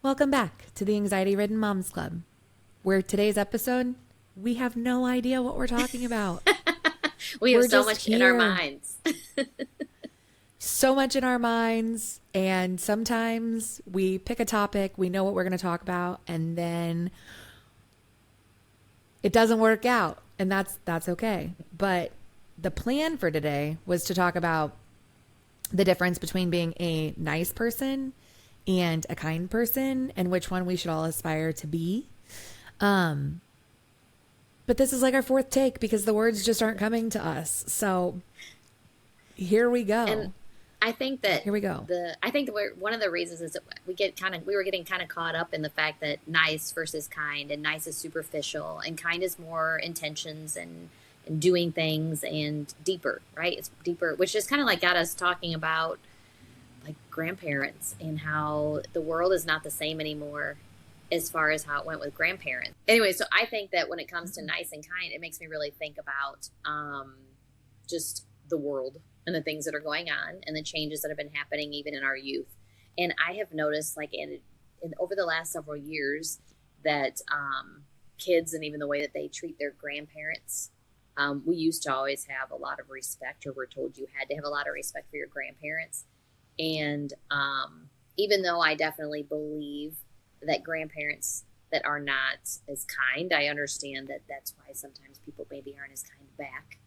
Welcome back to the Anxiety Ridden Moms Club, where today's episode, we have no idea what we're talking about. We have We're so just much in our here. minds. So much in our minds, and sometimes we pick a topic, we know what we're going to talk about, and then it doesn't work out, and that's okay. But the plan for today was to talk about the difference between being a nice person and a kind person and which one we should all aspire to be. But this is like our fourth take because the words just aren't coming to us. So here we go. And I think that Here we go. one of the reasons is that we were getting kind of caught up in the fact that nice versus kind, and nice is superficial and kind is more intentions and doing things and deeper, right? It's deeper, which just kind of like got us talking about like grandparents and how the world is not the same anymore as far as how it went with grandparents. Anyway, so I think that when it comes to nice and kind, it makes me really think about just the world and the things that are going on and the changes that have been happening even in our youth. And I have noticed like in over the last several years that kids and even the way that they treat their grandparents, we used to always have a lot of respect, or we're told you had to have a lot of respect for your grandparents. And even though I definitely believe that grandparents that are not as kind, I understand that that's why sometimes people maybe aren't as kind back.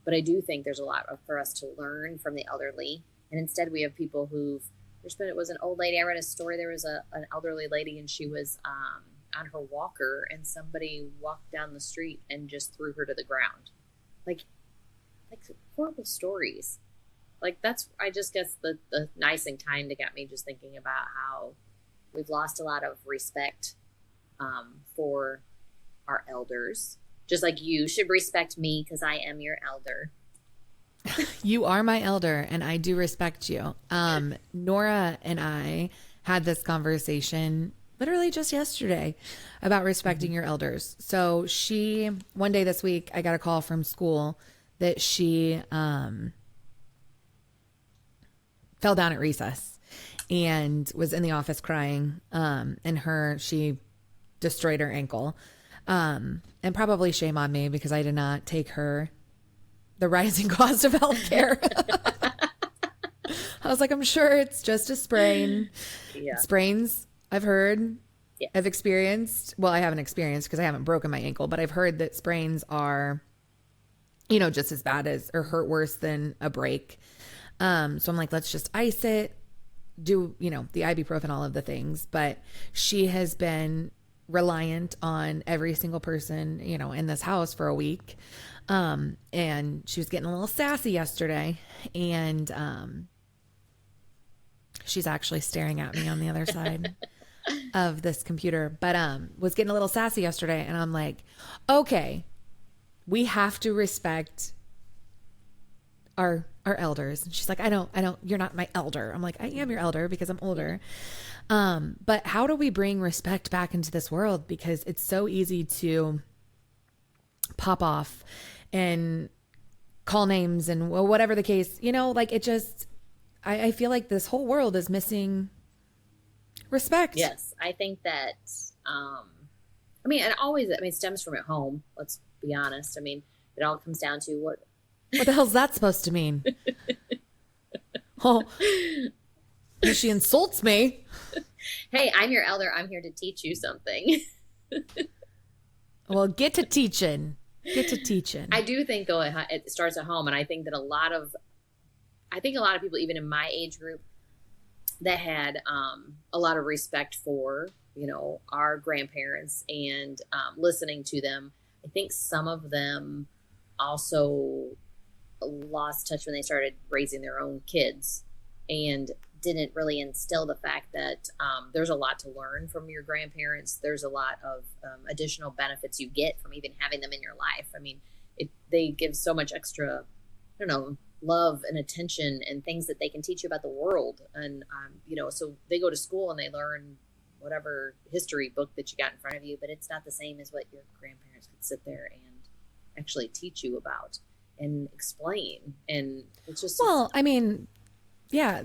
But I do think there's a lot for us to learn from the elderly. And instead we have people it was an old lady. I read a story. There was an elderly lady, and she was on her walker, and somebody walked down the street and just threw her to the ground. Like horrible stories. Like I just guess the nice and kind that got me just thinking about how we've lost a lot of respect for our elders. Just like you should respect me because I am your elder. You are my elder, and I do respect you. Nora and I had this conversation literally just yesterday about respecting your elders. So one day this week, I got a call from school that she fell down at recess and was in the office crying. And she destroyed her ankle. And probably shame on me because I did not take her the rising cost of healthcare. I was like, I'm sure it's just a sprain. Yeah. Sprains, I've heard, Yes. I've experienced. Well, I haven't experienced because I haven't broken my ankle, but I've heard that sprains are, just as bad as or hurt worse than a break. So I'm like, let's just ice it, do, the ibuprofen, all of the things. But she has been reliant on every single person, in this house for a week. And she was getting a little sassy yesterday, and she's actually staring at me on the other side of this computer, but was getting a little sassy yesterday. And I'm like, okay, we have to respect our elders. And she's like, I don't, you're not my elder. I'm like, I am your elder because I'm older. But how do we bring respect back into this world? Because it's so easy to pop off and call names and whatever the case, like it just, I feel like this whole world is missing respect. Yes. I think that, it stems from at home. Let's be honest. I mean, it all comes down to what the hell's that supposed to mean? Oh, she insults me. Hey, I'm your elder. I'm here to teach you something. Well, get to teaching. Get to teaching. I do think though it starts at home, and I think that a lot of people, even in my age group, that had a lot of respect for our grandparents and listening to them. I think some of them also lost touch when they started raising their own kids and didn't really instill the fact that there's a lot to learn from your grandparents. There's a lot of additional benefits you get from even having them in your life. I mean, they give so much extra, love and attention and things that they can teach you about the world. And, so they go to school and they learn whatever history book that you got in front of you, but it's not the same as what your grandparents could sit there and actually teach you about and explain. And it's just, yeah,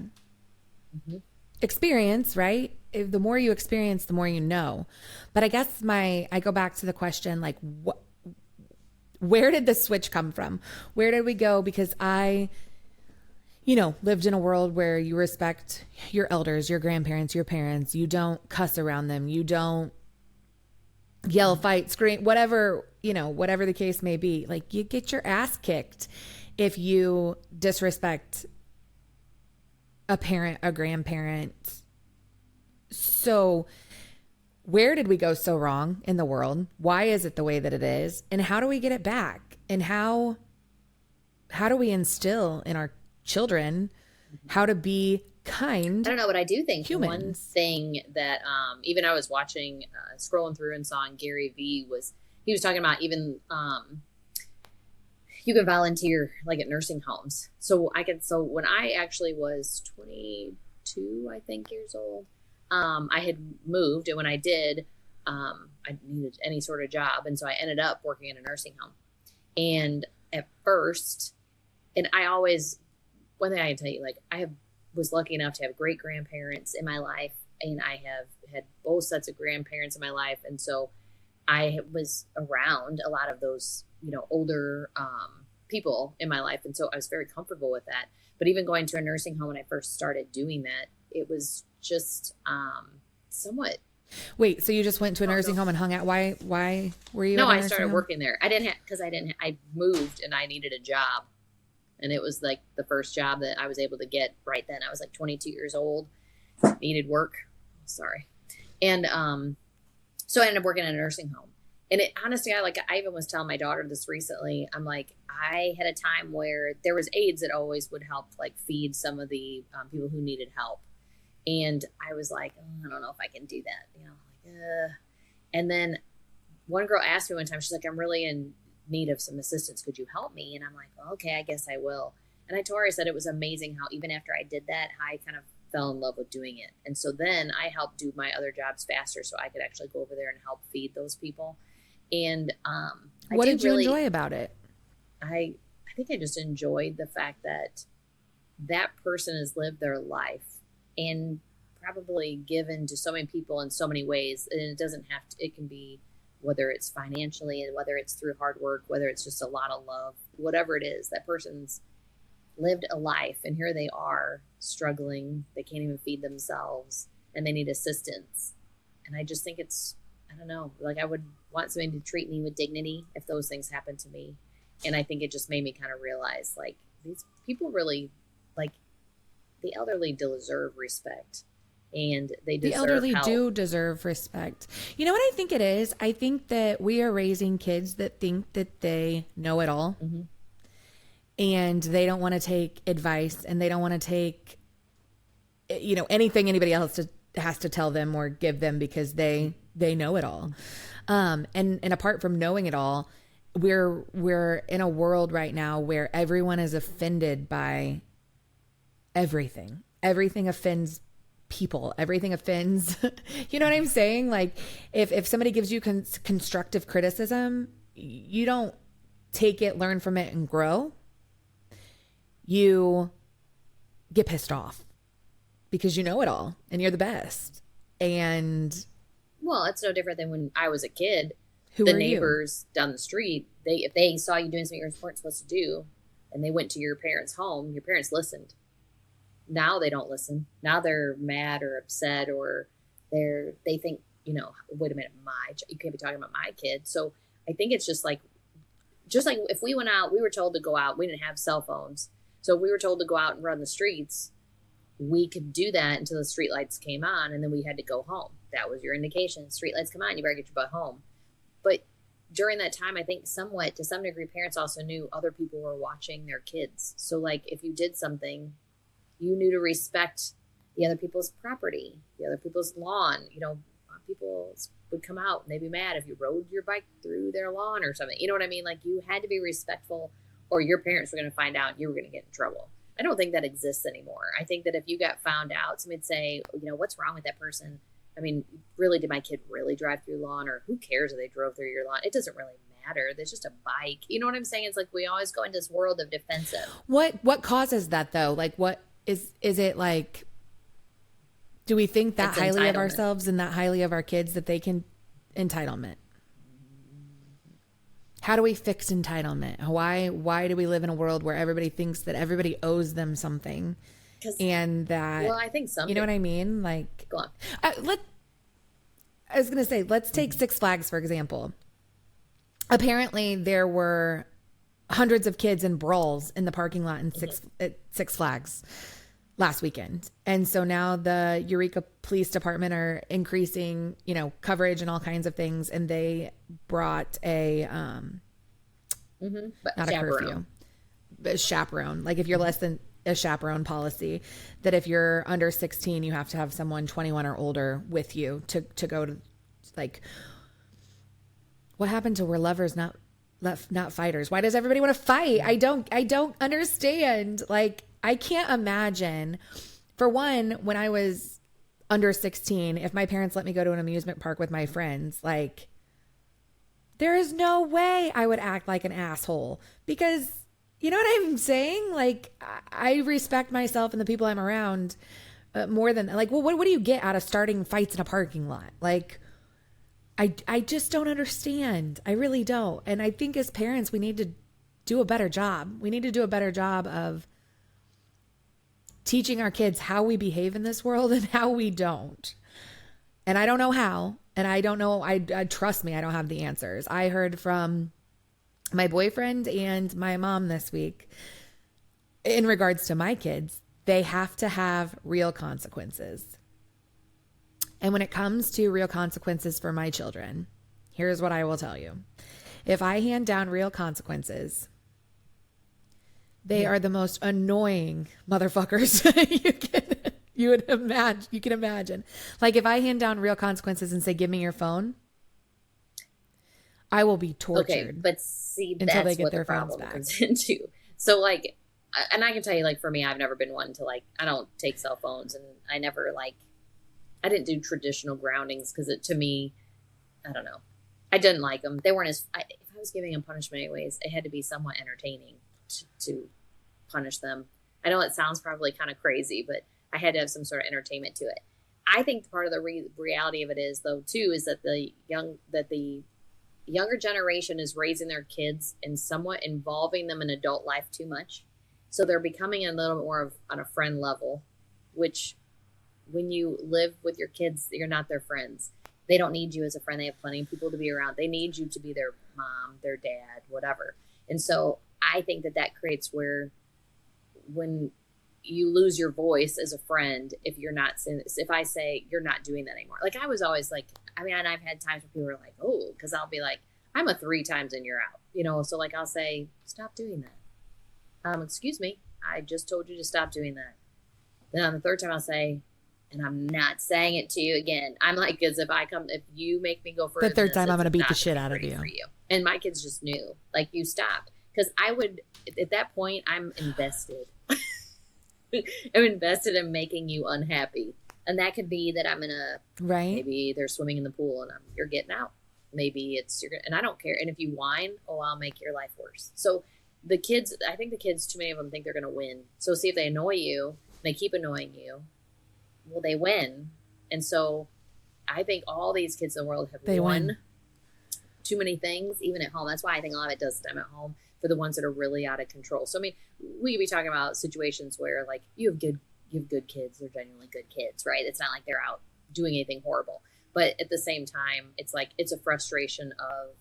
experience, right? the more you experience, the more you know. But I guess I go back to the question, like, where did the switch come from? Where did we go? Because I, lived in a world where you respect your elders, your grandparents, your parents. You don't cuss around them. You don't yell, fight, scream, whatever the case may be. Like, you get your ass kicked if you disrespect a parent, a grandparent. So where did we go so wrong in the world? Why is it the way that it is? And how do we get it back? And how do we instill in our children how to be kind? I don't know, but I do think humans. One thing that even I was watching, scrolling through and saw on Gary Vee he was talking about even you can volunteer like at nursing homes. So when I actually was 22, I think, years old, I had moved, and when I did, I needed any sort of job, and so I ended up working in a nursing home. And at first, and one thing I can tell you, like, was lucky enough to have great grandparents in my life, and I have had both sets of grandparents in my life, and so I was around a lot of those, older people in my life, and so I was very comfortable with that. But even going to a nursing home when I first started doing that, it was just somewhat. Wait, so you just went to a nursing home and hung out? Why were you? No, I started working there. I moved and I needed a job, and it was like the first job that I was able to get right then. I was like 22 years old, needed work. Sorry, and so I ended up working in a nursing home. And it honestly, I even was telling my daughter this recently. I'm like, I had a time where there was aides that always would help like feed some of the people who needed help. And I was like, I don't know if I can do that, And then one girl asked me one time, she's like, I'm really in need of some assistance. Could you help me? And I'm like, well, okay, I guess I will. And I told her, I said, it was amazing how even after I did that, I kind of fell in love with doing it. And so then I helped do my other jobs faster so I could actually go over there and help feed those people. And what did you enjoy about it? I think I just enjoyed the fact that that person has lived their life and probably given to so many people in so many ways. And it doesn't have to, it can be whether it's financially and whether it's through hard work, whether it's just a lot of love, whatever it is, that person's lived a life and here they are struggling. They can't even feed themselves and they need assistance. And I just think I don't know, like I would want somebody to treat me with dignity if those things happen to me. And I think it just made me kind of realize like these people really, like, the elderly deserve respect and they deserve the elderly help. Do deserve respect. You know what I think it is? I think that we are raising kids that think that they know it all. Mm-hmm. And they don't want to take advice and they don't want to take, anything anybody else has to tell them or give them because they know it all. And apart from knowing it all, we're in a world right now where everyone is offended by everything. Everything offends people. Everything offends. You know what I'm saying? Like if somebody gives you constructive criticism, you don't take it, learn from it, and grow. You get pissed off because you know it all and you're the best. And well, it's no different than when I was a kid. The neighbors down the street, if they saw you doing something you weren't supposed to do and they went to your parents' home, your parents listened. Now they don't listen. Now they're mad or upset or they think, wait a minute, you can't be talking about my kid. So I think it's just like if we went out, we were told to go out. We didn't have cell phones. So we were told to go out and run the streets. We could do that until the street lights came on and then we had to go home. That was your indication. Street lights come on, you better get your butt home. But during that time, I think somewhat, to some degree, parents also knew other people were watching their kids. So like if you did something, you knew to respect the other people's property, the other people's lawn. People would come out and they'd be mad if you rode your bike through their lawn or something. You know what I mean? Like you had to be respectful or your parents were going to find out and you were going to get in trouble. I don't think that exists anymore. I think that if you got found out, somebody'd say, what's wrong with that person? I mean, really, did my kid really drive through lawn, or who cares if they drove through your lawn? It doesn't really matter. There's just a bike. You know what I'm saying? It's like we always go into this world of defensive. What causes that though? Like what is it like Do we think that It's highly of entitlement. ourselves and that highly of our kids that they can entitlement? How do we fix entitlement? Why do we live in a world where everybody thinks that everybody owes them something? And that, Well, I think some. you know what I mean? Like, Go on. I was going to say, let's take Six Flags, for example. Apparently there were hundreds of kids in brawls in the parking lot in Six Flags last weekend. And so now the Eureka Police Department are increasing, coverage and all kinds of things. And they brought a, not a curfew, but a chaperone. Like if you're less than a chaperone policy, that if you're under 16, you have to have someone 21 or older with you to go to, like, what happened to we're lovers, not fighters? Why does everybody want to fight? I don't understand. Like, I can't imagine, for one, when I was under 16, if my parents let me go to an amusement park with my friends, like, there is no way I would act like an asshole, because you know what I'm saying? Like, I respect myself and the people I'm around more than, like, well, what do you get out of starting fights in a parking lot? Like, I just don't understand. I really don't. And I think as parents, we need to do a better job. We need to do a better job of teaching our kids how we behave in this world and how we don't. And I don't know how. And I don't know. I trust me, I don't have the answers. I heard from my boyfriend and my mom this week in regards to my kids. They have to have real consequences. And when it comes to real consequences for my children, here's what I will tell you. If I hand down real consequences, they are the most annoying motherfuckers you can imagine. Like, if I hand down real consequences and say, give me your phone, I will be tortured. Okay, but see, until that's they get what their the phones problem back. comes into. So, like, and I can tell you, like, for me, I've never been one to, like, I don't take cell phones, and I never, like, I didn't do traditional groundings because to me, I don't know. I didn't like them. They weren't if I was giving them punishment anyways, it had to be somewhat entertaining to punish them. I know it sounds probably kind of crazy, but I had to have some sort of entertainment to it. I think part of the reality of it is, though, too, is that the younger generation is raising their kids and somewhat involving them in adult life too much. So they're becoming a little bit more of on a friend level, which when you live with your kids, you're not their friends. They don't need you as a friend. They have plenty of people to be around. They need you to be their mom, their dad, whatever. And so I think that creates where when you lose your voice as a friend, if I say you're not doing that anymore. Like, I was always like, I mean, and I've had times when people are like, oh, because I'll be like, I'm a 3 times and you're out, so like I'll say, stop doing that. Excuse me, I just told you to stop doing that. Then on the 3rd time I'll say, and I'm not saying it to you again. I'm like, as if you make me go for the 3rd time, I'm going to beat the shit out of you. And my kids just knew, like, you stopped. Because I would, at that point, I'm invested. I'm invested in making you unhappy. And that could be that I'm in maybe they're swimming in the pool and you're getting out. Maybe and I don't care. And if you whine, I'll make your life worse. So the kids, I think the kids, too many of them think they're going to win. So see if they annoy you, and they keep annoying you. Well, they win. And so I think all these kids in the world have won too many things, even at home. That's why I think a lot of it does stem at home for the ones that are really out of control. So, I mean, we could be talking about situations where, like, you have good kids. They're genuinely good kids, right? It's not like they're out doing anything horrible. But at the same time, it's like, it's a frustration of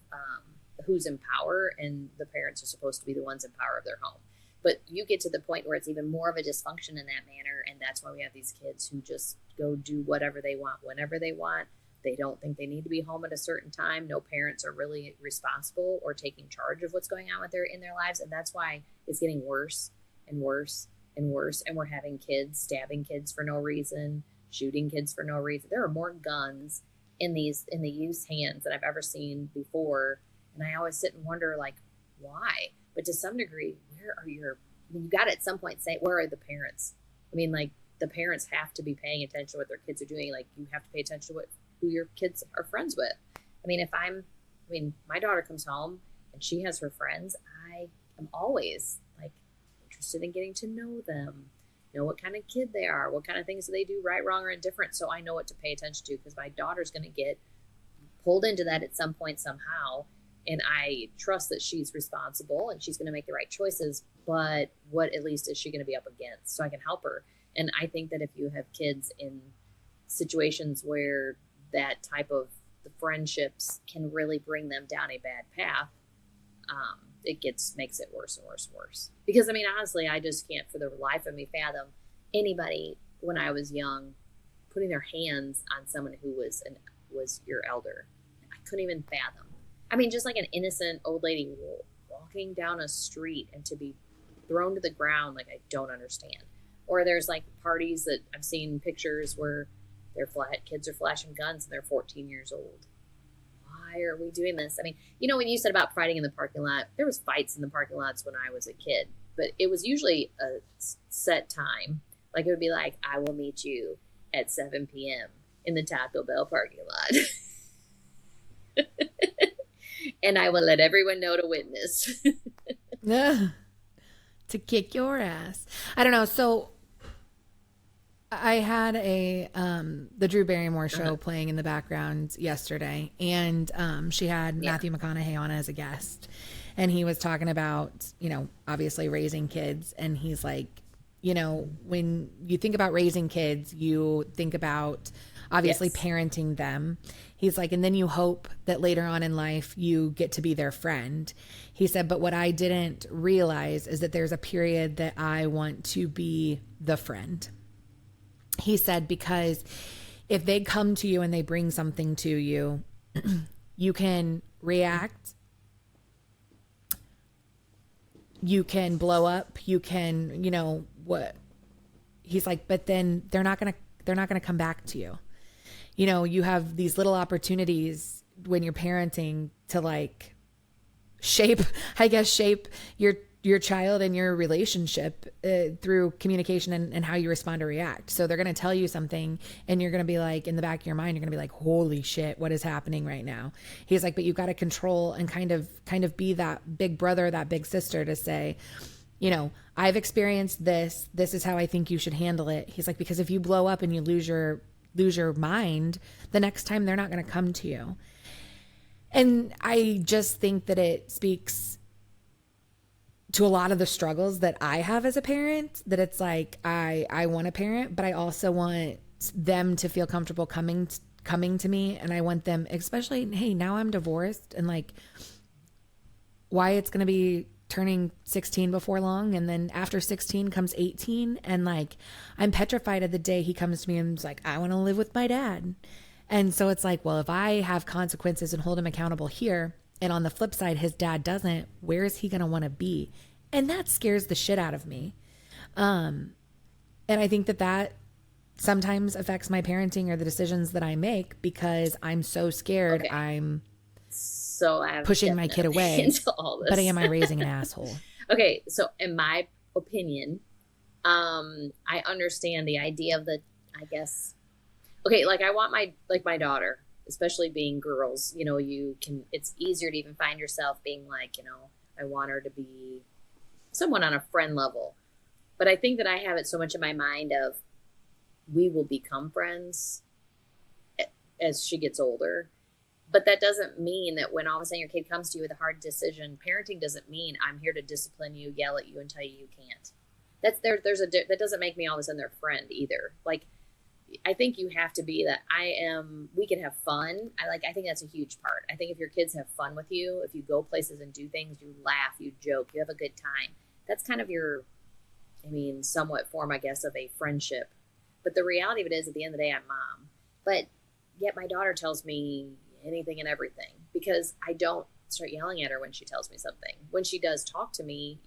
who's in power, and the parents are supposed to be the ones in power of their home. But you get to the point where it's even more of a dysfunction in that manner, and that's why we have these kids who just go do whatever they want, whenever they want. They don't think they need to be home at a certain time. No parents are really responsible or taking charge of what's going on in their lives, and that's why it's getting worse and worse and worse. And we're having kids stabbing kids for no reason, shooting kids for no reason. There are more guns in the youth's hands than I've ever seen before, and I always sit and wonder, like, why? But to some degree, you got to at some point say, where are the parents? I mean, like, the parents have to be paying attention to what their kids are doing. Like, you have to pay attention to who your kids are friends with. I mean, my daughter comes home and she has her friends. I am always, like, interested in getting to know them. know what kind of kid they are, what kind of things do they do right, wrong, or indifferent, so I know what to pay attention to, because my daughter's going to get pulled into that at some point somehow, and I trust that she's responsible and she's going to make the right choices, but what at least is she going to be up against, so I can help her. And I think that if you have kids in situations where that type of the friendships can really bring them down a bad path, it makes it worse and worse and worse. Because I mean, honestly, I just can't for the life of me fathom anybody when I was young putting their hands on someone who was your elder. I couldn't even fathom. I mean, just like an innocent old lady walking down a street and to be thrown to the ground, like, I don't understand. Or there's like parties that I've seen pictures where kids are flashing guns and they're 14 years old. Why are we doing this? I mean, you know, when you said about fighting in the parking lot, there was fights in the parking lots when I was a kid, but it was usually a set time. Like, it would be like, I will meet you at 7 p.m. in the Taco Bell parking lot. And I will let everyone know to witness. To kick your ass. I don't know. So I had the Drew Barrymore show playing in the background yesterday, and she had Matthew McConaughey on as a guest, and he was talking about, you know, obviously raising kids, and he's like, you know, when you think about raising kids, you think about obviously parenting them. He's like, and then you hope that later on in life you get to be their friend. He said, but what I didn't realize is that there's a period that I want to be the friend. He said, because if they come to you and they bring something to you, you can react, you can blow up, you can, you know, what he's like, but then they're not going to come back to you. You know, you have these little opportunities when you're parenting to like shape your child and your relationship through communication and how you respond or react. So they're going to tell you something and you're going to be like, in the back of your mind, you're going to be like, holy shit, what is happening right now? He's like, but you've got to control and kind of be that big brother, that big sister to say, you know, I've experienced this. This is how I think you should handle it. He's like, because if you blow up and you lose your mind, the next time they're not going to come to you. And I just think that it speaks to a lot of the struggles that I have as a parent, that it's like, I want a parent, but I also want them to feel comfortable coming to me. And I want them, especially, hey, now I'm divorced, and like, why it's going to be turning 16 before long. And then after 16 comes 18. And like, I'm petrified of the day he comes to me and is like, I want to live with my dad. And so it's like, well, if I have consequences and hold him accountable here, and on the flip side, his dad doesn't, where is he going to want to be? And that scares the shit out of me. And I think that sometimes affects my parenting or the decisions that I make, because I'm so scared. Okay. I'm I'm pushing my kid away, into all this. But am I raising an asshole? Okay. So in my opinion, I understand the idea of okay, like I want my daughter, especially being girls, you know, it's easier to even find yourself being like, you know, I want her to be someone on a friend level. But I think that I have it so much in my mind of, we will become friends as she gets older. But that doesn't mean that when all of a sudden your kid comes to you with a hard decision, parenting doesn't mean I'm here to discipline you, yell at you, and tell you can't. That doesn't make me all of a sudden their friend either. Like, I think you have to be that we can have fun. I think that's a huge part. I think if your kids have fun with you, if you go places and do things, you laugh, you joke, you have a good time. That's kind of your, somewhat form, I guess, of a friendship. But the reality of it is, at the end of the day, I'm mom. But yet my daughter tells me anything and everything, because I don't start yelling at her when she tells me something. When she does talk to me,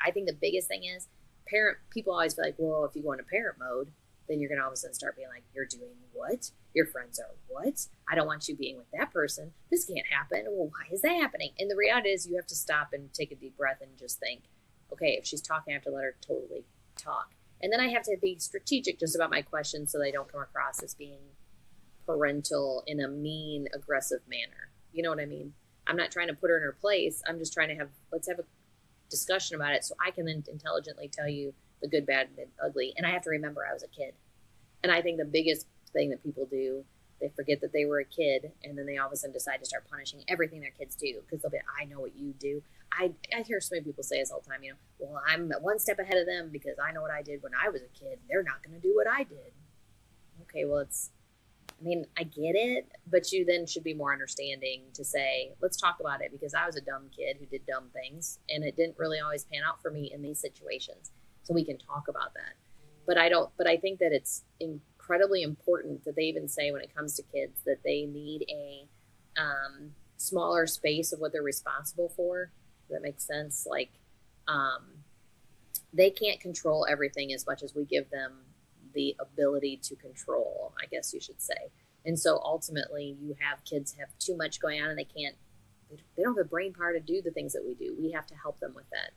I think the biggest thing is people always feel like, well, if you go into parent mode, then you're going to all of a sudden start being like, you're doing what? Your friends are what? I don't want you being with that person. This can't happen. Well, why is that happening? And the reality is, you have to stop and take a deep breath and just think, okay, if she's talking, I have to let her totally talk. And then I have to be strategic just about my questions so they don't come across as being parental in a mean, aggressive manner. You know what I mean? I'm not trying to put her in her place. I'm just trying to let's have a discussion about it so I can then intelligently tell you, the good, bad, and the ugly. And I have to remember I was a kid. And I think the biggest thing that people do, they forget that they were a kid, and then they all of a sudden decide to start punishing everything their kids do, because they'll be, I know what you do. I hear so many people say this all the time, well, I'm one step ahead of them because I know what I did when I was a kid. They're not going to do what I did. Okay, well, I get it, but you then should be more understanding to say, let's talk about it, because I was a dumb kid who did dumb things, and it didn't really always pan out for me in these situations. So we can talk about that. But I think that it's incredibly important that they even say, when it comes to kids, that they need a smaller space of what they're responsible for. Does that make sense? Like, they can't control everything as much as we give them the ability to control, I guess you should say. And so ultimately you have kids have too much going on, and they don't have the brain power to do the things that we do. We have to help them with that.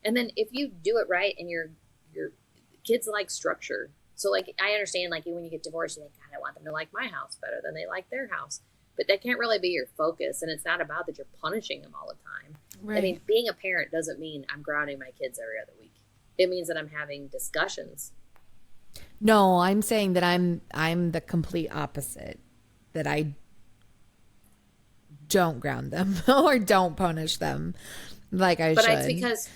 And then if you do it right, and your kids like structure. So like, I understand, like, when you get divorced, you think, God, I want them to like my house better than they like their house. But that can't really be your focus. And it's not about that you're punishing them all the time. Right. I mean, being a parent doesn't mean I'm grounding my kids every other week. It means that I'm having discussions. No, I'm saying that I'm the complete opposite. That I don't ground them or don't punish them like I should. But it's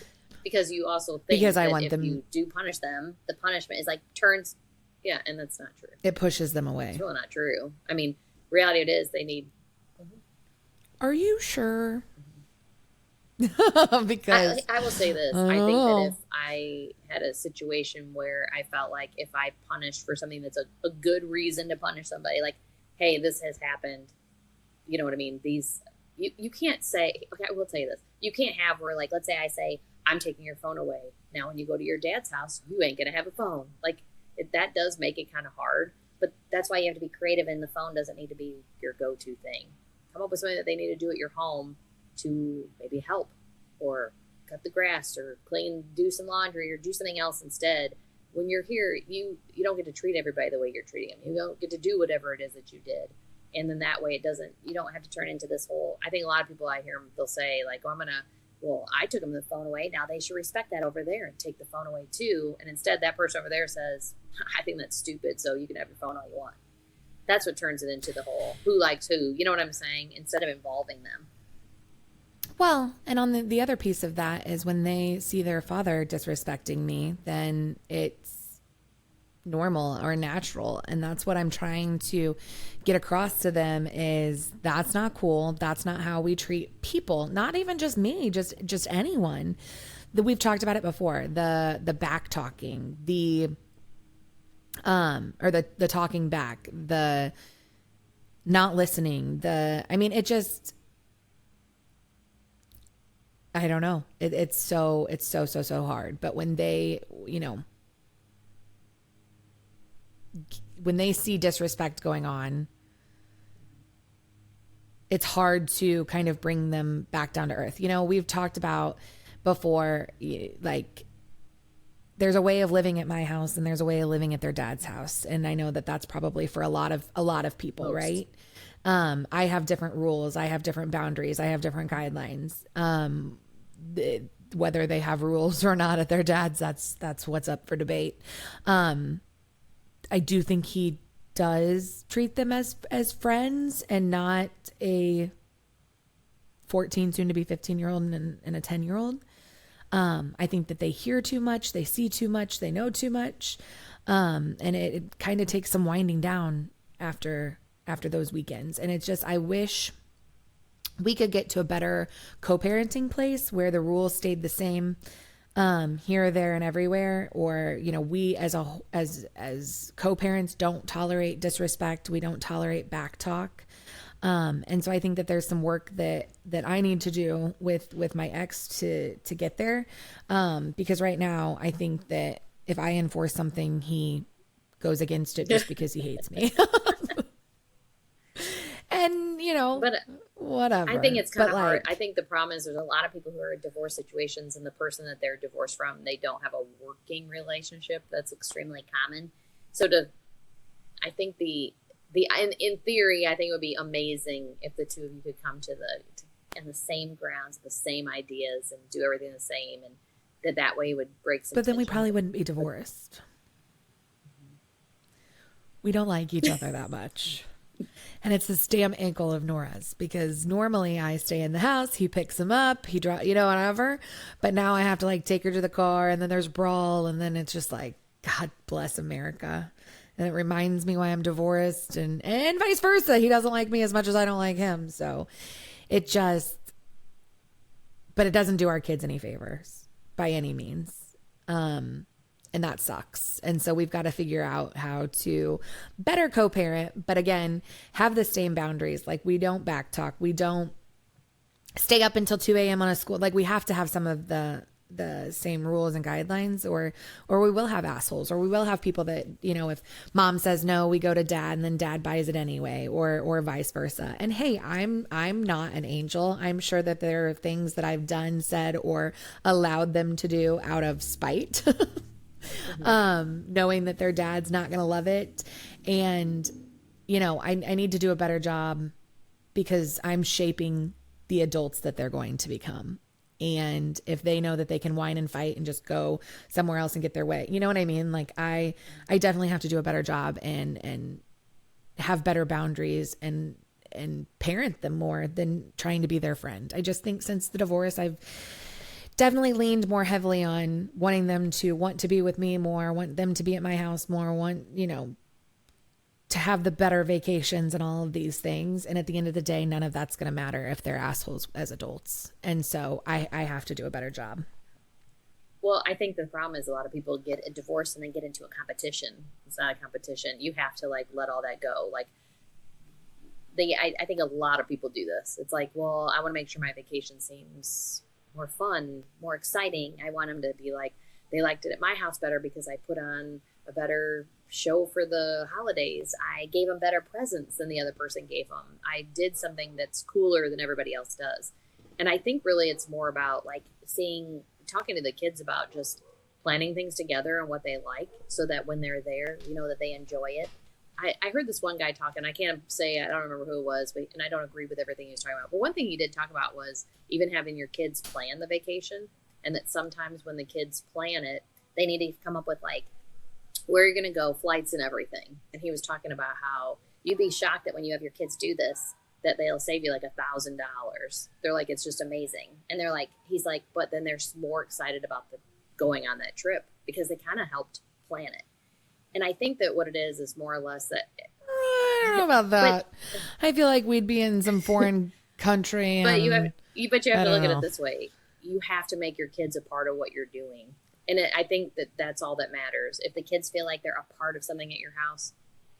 because you also think because I that want if them, you do punish them, the punishment is like turns. Yeah, and that's not true. It pushes them away. It's really not true. I mean, reality it is they need. Are you sure? Because I will say this. I think that if I had a situation where I felt like if I punished for something that's a good reason to punish somebody, like, hey, this has happened, you know what I mean? You can't say, okay, I will tell you this. You can't have where, like, let's say I say, I'm taking your phone away. Now, when you go to your dad's house, you ain't going to have a phone. Like, that does make it kind of hard, but that's why you have to be creative, and the phone doesn't need to be your go-to thing. Come up with something that they need to do at your home to maybe help, or cut the grass, or do some laundry, or do something else instead. When you're here, you don't get to treat everybody the way you're treating them. You don't get to do whatever it is that you did. And then that way you don't have to turn into this whole, I think a lot of people I hear, they'll say like, I took them the phone away. Now they should respect that over there and take the phone away too. And instead that person over there says, I think that's stupid, so you can have your phone all you want. That's what turns it into the whole who likes who, you know what I'm saying? Instead of involving them. Well, and on the other piece of that is when they see their father disrespecting me, then it's normal or natural. And that's what I'm trying to get across to them is that's not cool. That's not how we treat people. Not even just me, just anyone. We've talked about it before. The back talking, or the talking back, the not listening, it just, I don't know. It's so hard. But when they, when they see disrespect going on, it's hard to kind of bring them back down to earth. We've talked about before, like, there's a way of living at my house and there's a way of living at their dad's house. And I know that that's probably for a lot of people, right? I have different rules. I have different boundaries. I have different guidelines. Whether they have rules or not at their dad's, that's what's up for debate. I do think he does treat them as friends and not a 14, soon to be 15-year-old and a 10-year-old. I think that they hear too much, they see too much, they know too much. And it kind of takes some winding down after those weekends. And it's just, I wish we could get to a better co-parenting place where the rules stayed the same, here, there, and everywhere. Or, we as co-parents don't tolerate disrespect. We don't tolerate back talk. And so I think that there's some work that I need to do with my ex to get there. Because right now I think that if I enforce something, he goes against it just because he hates me. And, but whatever. I think it's kind of hard. I think the problem is there's a lot of people who are in divorce situations, and the person that they're divorced from, they don't have a working relationship. That's extremely common. So I think in theory, I think it would be amazing if the two of you could come to the same grounds, the same ideas, and do everything the same, and that way would break some But then we tension. probably wouldn't be divorced. We don't like each other that much. And it's this damn ankle of Nora's, because normally I stay in the house, he picks him up, he whatever. But now I have to like take her to the car, and then there's brawl, and then it's just like, God bless America. And it reminds me why I'm divorced, and vice versa. He doesn't like me as much as I don't like him. So it just, but it doesn't do our kids any favors by any means. And that sucks. And so we've got to figure out how to better co-parent, but again, have the same boundaries. Like, we don't backtalk. We don't stay up until 2 a.m. on a school. Like, we have to have some of the same rules and guidelines, or we will have assholes, or we will have people that, if mom says no, we go to dad, and then dad buys it anyway, or vice versa. And hey, I'm not an angel. I'm sure that there are things that I've done, said, or allowed them to do out of spite. Knowing that their dad's not going to love it. And, I need to do a better job, because I'm shaping the adults that they're going to become. And if they know that they can whine and fight and just go somewhere else and get their way, you know what I mean? Like, I definitely have to do a better job and have better boundaries and parent them more than trying to be their friend. I just think since the divorce, I've definitely leaned more heavily on wanting them to want to be with me more, want them to be at my house more, to have the better vacations and all of these things. And at the end of the day, none of that's going to matter if they're assholes as adults. And so I have to do a better job. Well, I think the problem is a lot of people get a divorce and then get into a competition. It's not a competition. You have to like let all that go. Like, I think a lot of people do this. It's like, well, I want to make sure my vacation seems more fun, more exciting. I want them to be like, they liked it at my house better because I put on a better show for the holidays. I gave them better presents than the other person gave them. I did something that's cooler than everybody else does. And I think really it's more about like talking to the kids about just planning things together and what they like, so that when they're there, that they enjoy it. I heard this one guy talking, I can't say, I don't remember who it was, and I don't agree with everything he was talking about. But one thing he did talk about was even having your kids plan the vacation, and that sometimes when the kids plan it, they need to come up with like, where you're going to go, flights and everything. And he was talking about how you'd be shocked that when you have your kids do this, that they'll save you like $1,000. They're like, it's just amazing. And they're like, he's like, but then they're more excited about going on that trip because they kind of helped plan it. And I think that what it is more or less that. I don't know about that. I feel like we'd be in some foreign country. But you have to look at it this way. You have to make your kids a part of what you're doing. And I think that that's all that matters. If the kids feel like they're a part of something at your house,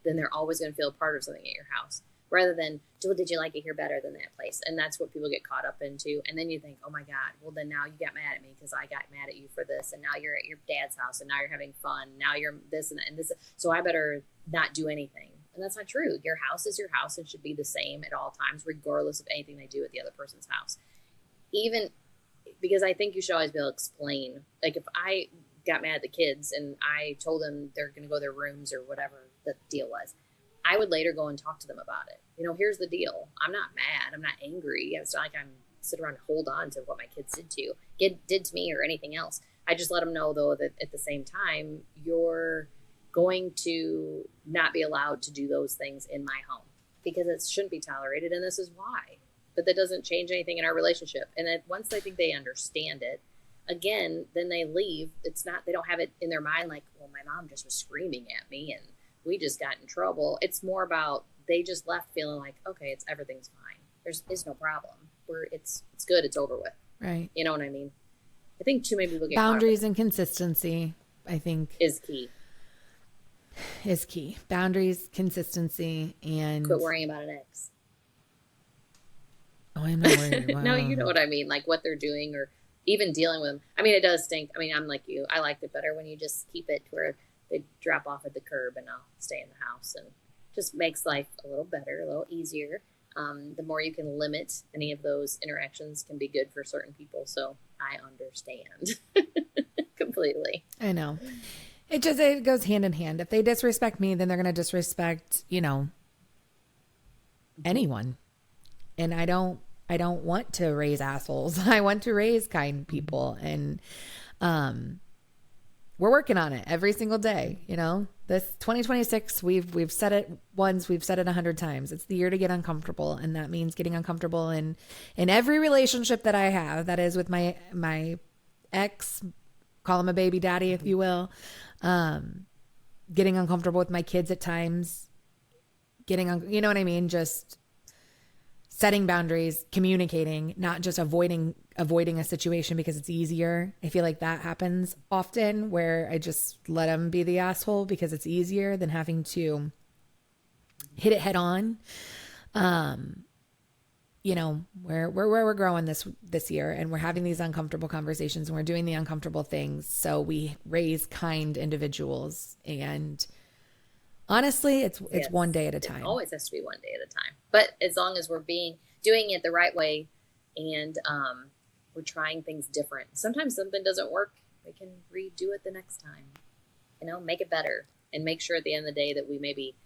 then they're always going to feel a part of something at your house. Rather than, did you like it here better than that place? And that's what people get caught up into. And then you think, oh my God, well then now you got mad at me because I got mad at you for this. And now you're at your dad's house and now you're having fun. Now you're this and that and this. So I better not do anything. And that's not true. Your house is your house and should be the same at all times, regardless of anything they do at the other person's house. Even because I think you should always be able to explain. Like if I got mad at the kids and I told them they're going to go to their rooms or whatever the deal was, I would later go and talk to them about it. Here's the deal. I'm not mad. I'm not angry. It's not like I'm sitting around and hold on to what my kids did to me or anything else. I just let them know, though, that at the same time, you're going to not be allowed to do those things in my home because it shouldn't be tolerated, and this is why. But that doesn't change anything in our relationship. And then once they think they understand it, again, then they leave. They don't have it in their mind like, well, my mom just was screaming at me and we just got in trouble. It's more about they just left feeling like, okay, everything's fine. There's no problem. It's good. It's over with. Right. You know what I mean? I think too many people get boundaries and consistency. I think is key. Boundaries, consistency, and quit worrying about an ex. Oh, I'm not worried about. No, you know what I mean, like what they're doing or even dealing with them. I mean, it does stink. I mean, I'm like you. I liked it better when you just keep it to where they drop off at the curb and I'll stay in the house, and just makes life a little better, a little easier. The more you can limit any of those interactions can be good for certain people. So I understand completely. I know. It goes hand in hand. If they disrespect me, then they're going to disrespect, anyone. And I don't want to raise assholes. I want to raise kind people. And We're working on it every single day. You know, this 2026, we've said it once, we've said it 100 times. It's the year to get uncomfortable. And that means getting uncomfortable in every relationship that I have. That is with my ex, call him a baby daddy, if you will. Getting uncomfortable with my kids at times, you know what I mean? Just setting boundaries, communicating, not just avoiding a situation because it's easier. I feel like that happens often where I just let them be the asshole because it's easier than having to hit it head on. You know, where we're growing this year, and we're having these uncomfortable conversations, and we're doing the uncomfortable things. So we raise kind individuals, and honestly, it's one day at a time. It always has to be one day at a time. But as long as we're doing it the right way, and we're trying things different. Sometimes something doesn't work. We can redo it the next time. You know, make it better, and make sure at the end of the day that we maybe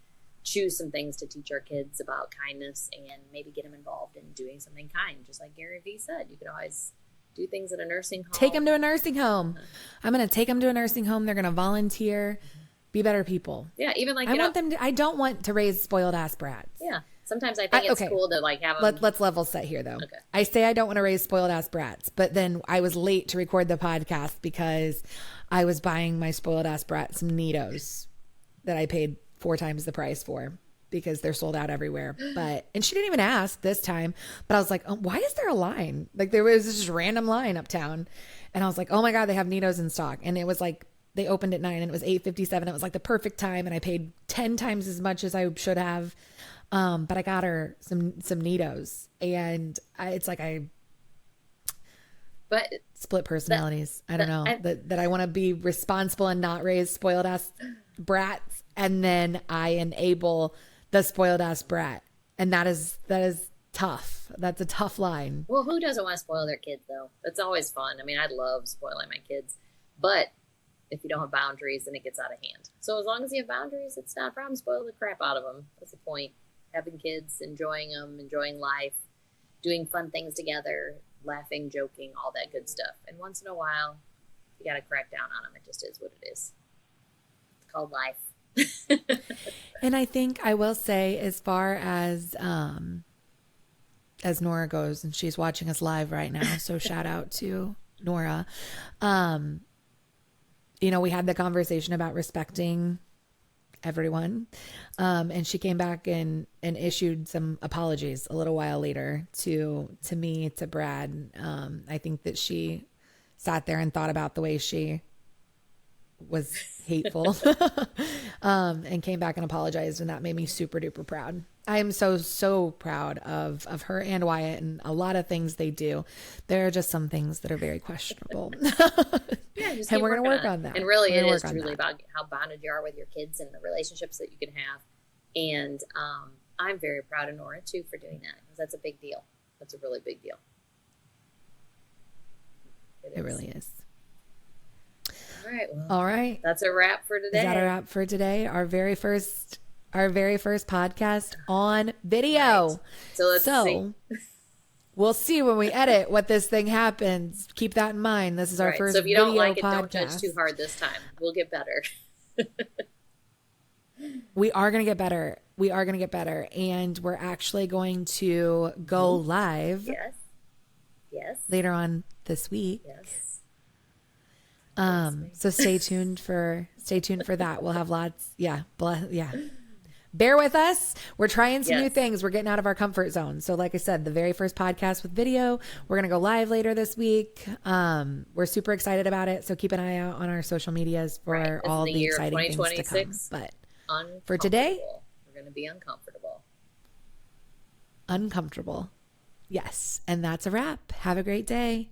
choose some things to teach our kids about kindness, and maybe get them involved in doing something kind. Just like Gary Vee said, you could always do things at a nursing home. Take them to a nursing home. I'm going to take them to a nursing home. They're going to volunteer. Be better people. Yeah, even like I don't want to raise spoiled ass brats. Yeah, sometimes I think it's cool to like have them. Let's level set here though. Okay. I say I don't want to raise spoiled ass brats, but then I was late to record the podcast because I was buying my spoiled ass brat some Neatos that I paid 4 times the price for because they're sold out everywhere. And she didn't even ask this time, but I was like, oh, why is there a line? Like there was this just random line uptown, and I was like, oh my God, they have Neatos in stock. And it was like, they opened at 9 and it was 8:57. It was like the perfect time. And I paid 10 times as much as I should have. But I got her some Neatos, and but split personalities. I don't know that I want to be responsible and not raise spoiled ass brats. And then I enable the spoiled ass brat. And that is tough. That's a tough line. Well, who doesn't want to spoil their kids though? That's always fun. I mean, I love spoiling my kids, but if you don't have boundaries, then it gets out of hand. So as long as you have boundaries, it's not a problem. Spoil the crap out of them. That's the point. Having kids, enjoying them, enjoying life, doing fun things together, laughing, joking, all that good stuff. And once in a while, you got to crack down on them. It just is what it is. It's called life. And I think I will say, as far as Nora goes, and she's watching us live right now, so shout out to Nora. You know, we had the conversation about respecting everyone. And she came back and issued some apologies a little while later to me, to Brad. I think that she sat there and thought about the way she was hateful and came back and apologized. And that made me super duper proud. I am so proud of her and Wyatt, and a lot of things they do. There are just some things that are very questionable. Yeah, just and we're going to work on that. And really, it is truly about how bonded you are with your kids and the relationships that you can have. And I'm very proud of Nora, too, for doing that, because that's a big deal. That's a really big deal. It really is. All right. Well, all right. That's a wrap for today. Is that a wrap for today? Our very first podcast on video. Right. So let's see. We'll see when we edit what this thing happens. Keep that in mind. This is our first video podcast. So if you don't like it, don't judge too hard this time. We'll get better. We are going to get better. And we're actually going to go live. Yes. Later on this week. Yes. So stay tuned for that. We'll have lots. Yeah. Bear with us. We're trying some new things. We're getting out of our comfort zone. So like I said, the very first podcast with video, we're going to go live later this week. We're super excited about it. So keep an eye out on our social medias for all the exciting things to come. But for today, we're going to be uncomfortable. Yes. And that's a wrap. Have a great day.